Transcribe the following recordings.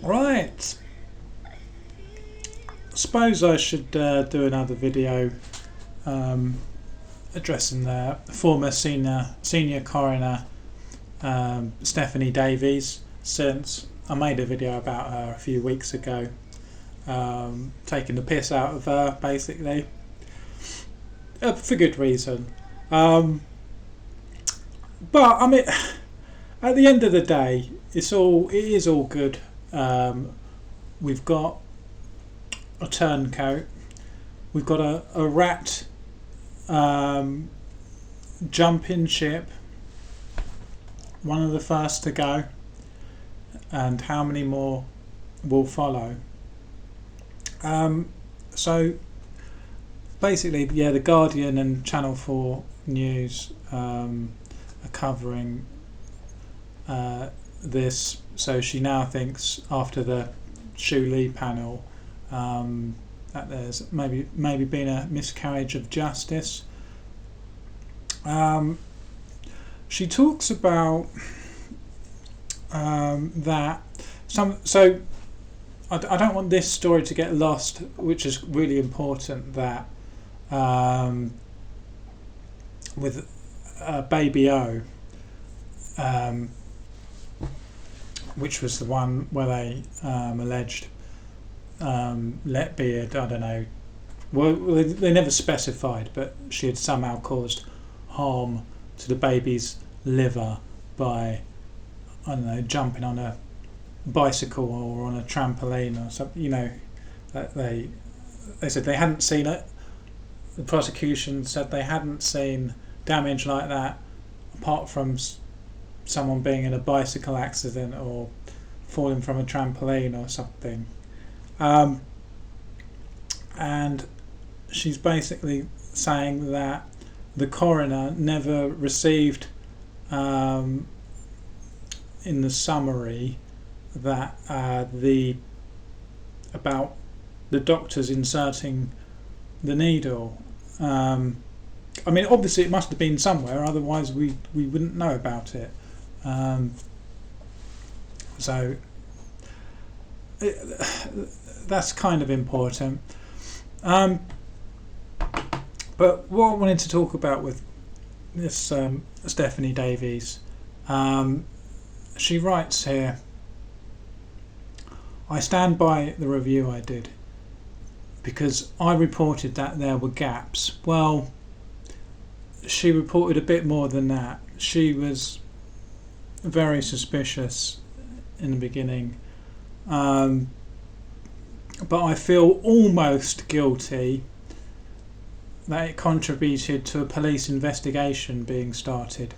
Right. I suppose I should do another video addressing the former senior coroner Stephanie Davies, since I made a video about her a few weeks ago, taking the piss out of her, basically, for good reason. But I mean, at the end of the day, it is all good. We've got a turncoat. We've got a rat jumping ship, one of the first to go, and how many more will follow. So basically, yeah, the Guardian and Channel 4 News are covering this. So she now thinks, after the Shu Lee panel, that there's maybe been a miscarriage of justice. She talks about that so I don't want this story to get lost, which is really important, that with Baby O, which was the one where they alleged Letby had, I don't know, well, they never specified, but she had somehow caused harm to the baby's liver by, I don't know, jumping on a bicycle or on a trampoline or something. You know, that they said they hadn't seen it. The prosecution said they hadn't seen damage like that apart from someone being in a bicycle accident or falling from a trampoline or something. And she's basically saying that the coroner never received, in the summary, that about the doctors inserting the needle. I mean, obviously it must have been somewhere, otherwise we wouldn't know about it. So that's kind of important. But what I wanted to talk about with this Stephanie Davies, she writes here, I stand by the review I did because I reported that there were gaps. Well, she reported a bit more than that. She was very suspicious in the beginning, but I feel almost guilty that it contributed to a police investigation being started,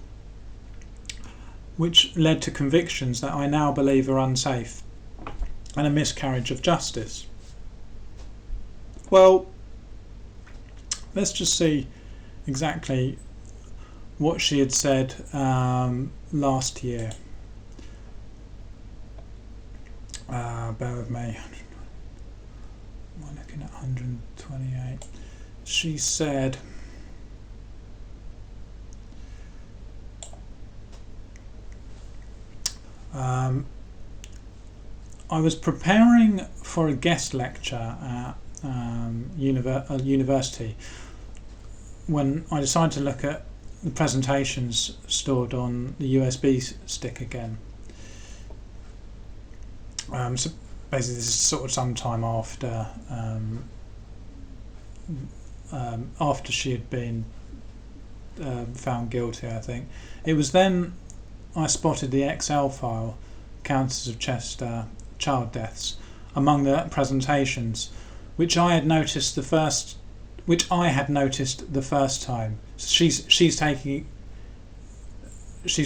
which led to convictions that I now believe are unsafe and a miscarriage of justice. Well, let's just see exactly what she had said last year. Bear with me. I'm looking at 128. She said, I was preparing for a guest lecture at university when I decided to look at the presentations stored on the USB stick again. So basically this is sort of some time after she had been found guilty, I think. It was then I spotted the Excel file, Countess of Chester child deaths, among the presentations, which I had noticed the first time. So she's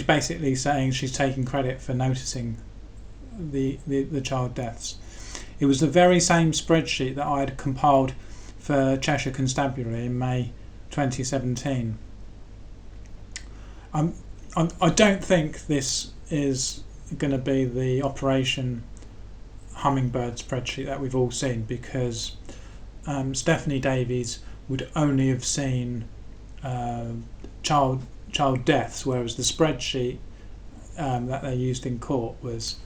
basically saying she's taking credit for noticing the child deaths. It was the very same spreadsheet that I had compiled for Cheshire Constabulary in May 2017. I don't think this is going to be the Operation Hummingbird spreadsheet that we've all seen, because Stephanie Davies would only have seen child deaths, whereas the spreadsheet that they used in court was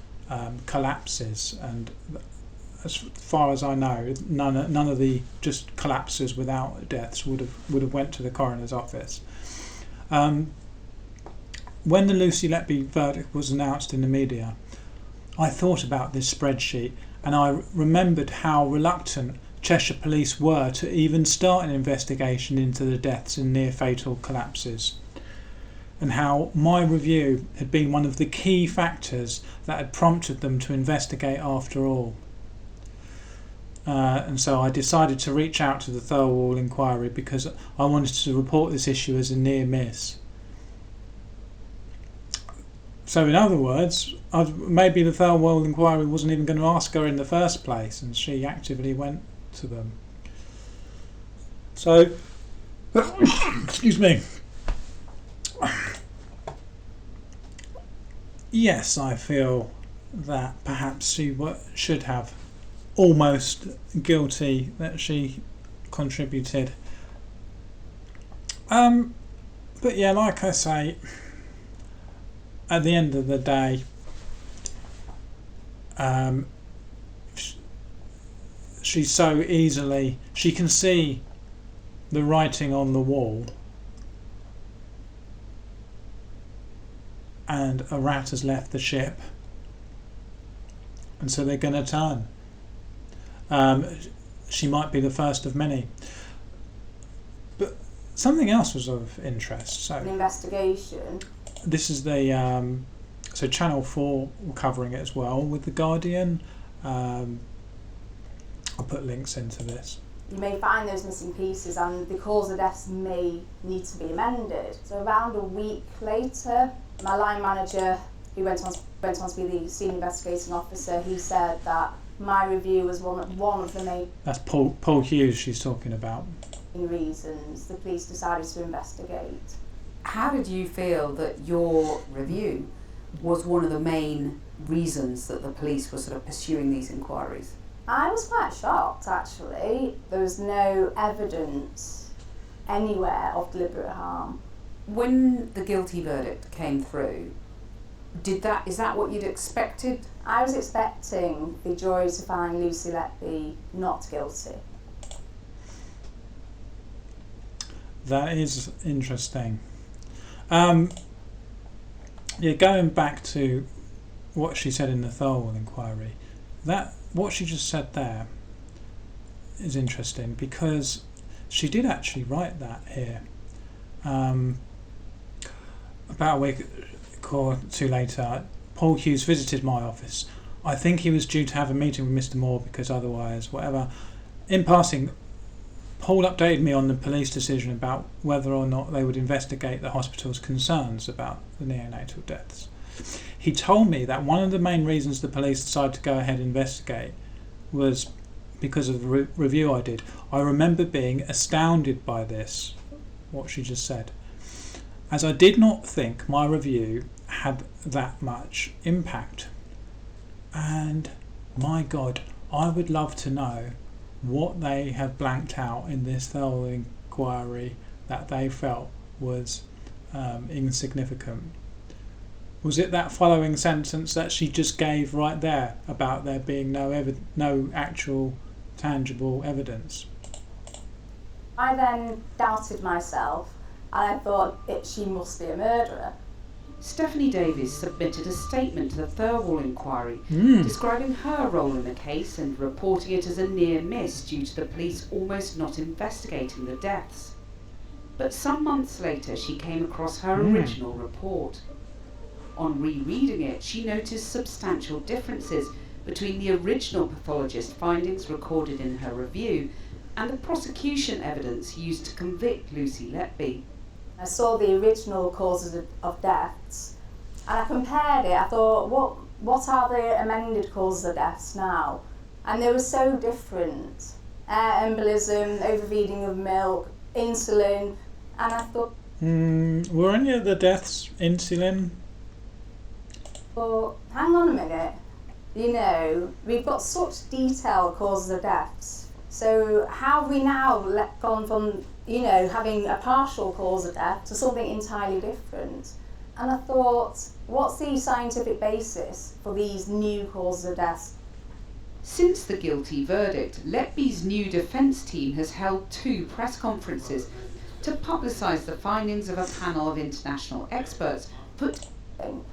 collapses, and as far as I know, none of the just collapses without deaths would have went to the coroner's office. When the Lucy Letby verdict was announced in the media, I thought about this spreadsheet, and I remembered how reluctant Cheshire Police were to even start an investigation into the deaths and near fatal collapses, and how my review had been one of the key factors that had prompted them to investigate after all. And so I decided to reach out to the Thirlwall inquiry because I wanted to report this issue as a near miss. So in other words, maybe the Thirlwall inquiry wasn't even going to ask her in the first place, and she actively went to them. So, excuse me. Yes, I feel that perhaps she should have almost guilty that she contributed. But yeah, like I say, at the end of the day, she can see the writing on the wall, and a rat has left the ship, and so they're going to turn. She might be the first of many. But something else was of interest. So an investigation. This is the so Channel 4 were covering it as well with The Guardian. I'll put links into this. You may find those missing pieces, and the cause of deaths may need to be amended. So around a week later, my line manager, who went on to be the senior investigating officer, he said that my review was one of the main. That's Paul Hughes she's talking about. Reasons the police decided to investigate. How did you feel that your review was one of the main reasons that the police were sort of pursuing these inquiries? I was quite shocked, actually. There was no evidence anywhere of deliberate harm. When the guilty verdict came through, is that what you'd expected? I was expecting the jury to find Lucy Letby not guilty. That is interesting. Yeah, going back to what she said in the Thirlwall inquiry, what she just said there is interesting because she did actually write that here. About a week or two later, Paul Hughes visited my office. I think he was due to have a meeting with Mr. Moore because otherwise, whatever. In passing, Paul updated me on the police decision about whether or not they would investigate the hospital's concerns about the neonatal deaths. He told me that one of the main reasons the police decided to go ahead and investigate was because of the review I did. I remember being astounded by this, what she just said, as I did not think my review had that much impact. And my God, I would love to know what they have blanked out in this Thirlwall inquiry that they felt was insignificant. Was it that following sentence that she just gave right there about there being no actual tangible evidence? I then doubted myself, and I thought she must be a murderer. Stephanie Davies submitted a statement to the Thirlwall inquiry describing her role in the case and reporting it as a near miss due to the police almost not investigating the deaths. But some months later she came across her original report. On rereading it, she noticed substantial differences between the original pathologist findings recorded in her review and the prosecution evidence used to convict Lucy Letby. I saw the original causes of deaths, and I compared it. I thought, what are the amended causes of deaths now? And they were so different. Air embolism, overfeeding of milk, insulin, and I thought... Were any of the deaths insulin? Well, hang on a minute. You know, we've got such detailed causes of deaths. So how have we now gone from, having a partial cause of death to something entirely different? And I thought, what's the scientific basis for these new causes of death? Since the guilty verdict, Letby's new defence team has held 2 press conferences to publicise the findings of a panel of international experts. And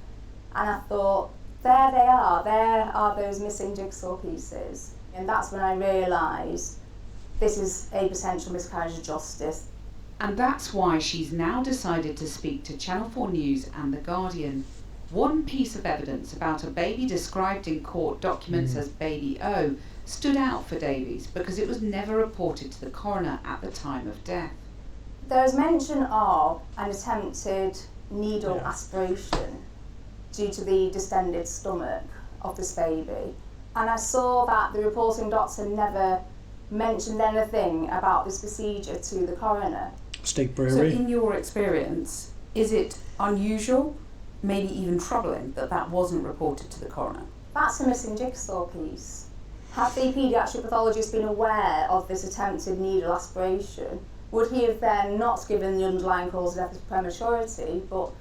I thought, there they are, there are those missing jigsaw pieces. And that's when I realised this is a potential miscarriage of justice. And that's why she's now decided to speak to Channel 4 News and The Guardian. One piece of evidence about a baby described in court documents as Baby O stood out for Davies because it was never reported to the coroner at the time of death. There was mention of an attempted needle aspiration due to the distended stomach of this baby. And I saw that the reporting doctor never mentioned anything about this procedure to the coroner. Steak So Brewery. in your experience, is it unusual, maybe even troubling, that that wasn't reported to the coroner? That's a missing jigsaw piece. Had the paediatric pathologist been aware of this attempted needle aspiration, would he have then not given the underlying cause of death as prematurity, but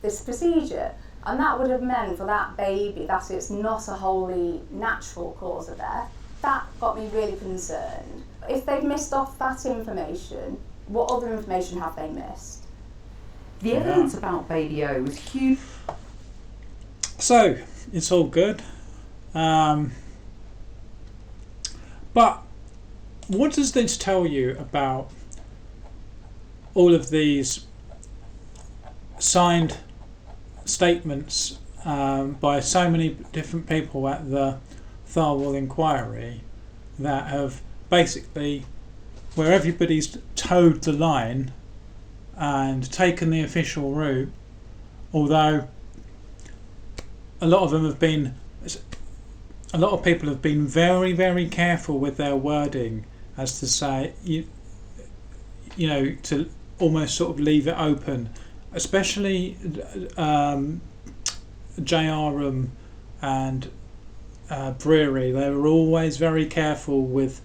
this procedure? And that would have meant for that baby that it's not a wholly natural cause of death. That got me really concerned. If they've missed off that information, what other information have they missed? The evidence about Baby O was huge. So, it's all good. But what does this tell you about all of these signed statements by so many different people at the Thirlwall inquiry that have basically, where everybody's towed the line and taken the official route, although a lot of people have been very, very careful with their wording as to say, you know, to almost sort of leave it open, especially JRM and Brewery. They were always very careful with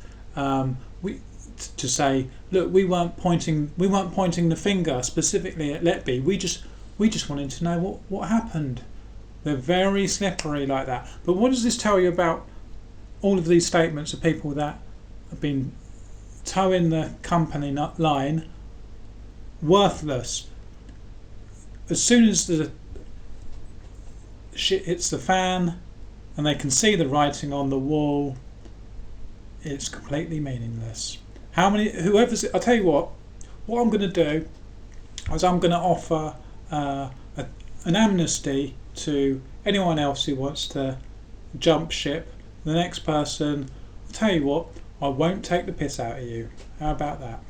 to say, look, we weren't pointing the finger specifically at Letby. We just wanted to know what happened. They're very slippery like that. But what does this tell you about all of these statements of people that have been towing the company line, worthless? As soon as the shit hits the fan and they can see the writing on the wall, it's completely meaningless. I'll tell you what I'm going to do is I'm going to offer an amnesty to anyone else who wants to jump ship. The next person, I'll tell you what, I won't take the piss out of you. How about that?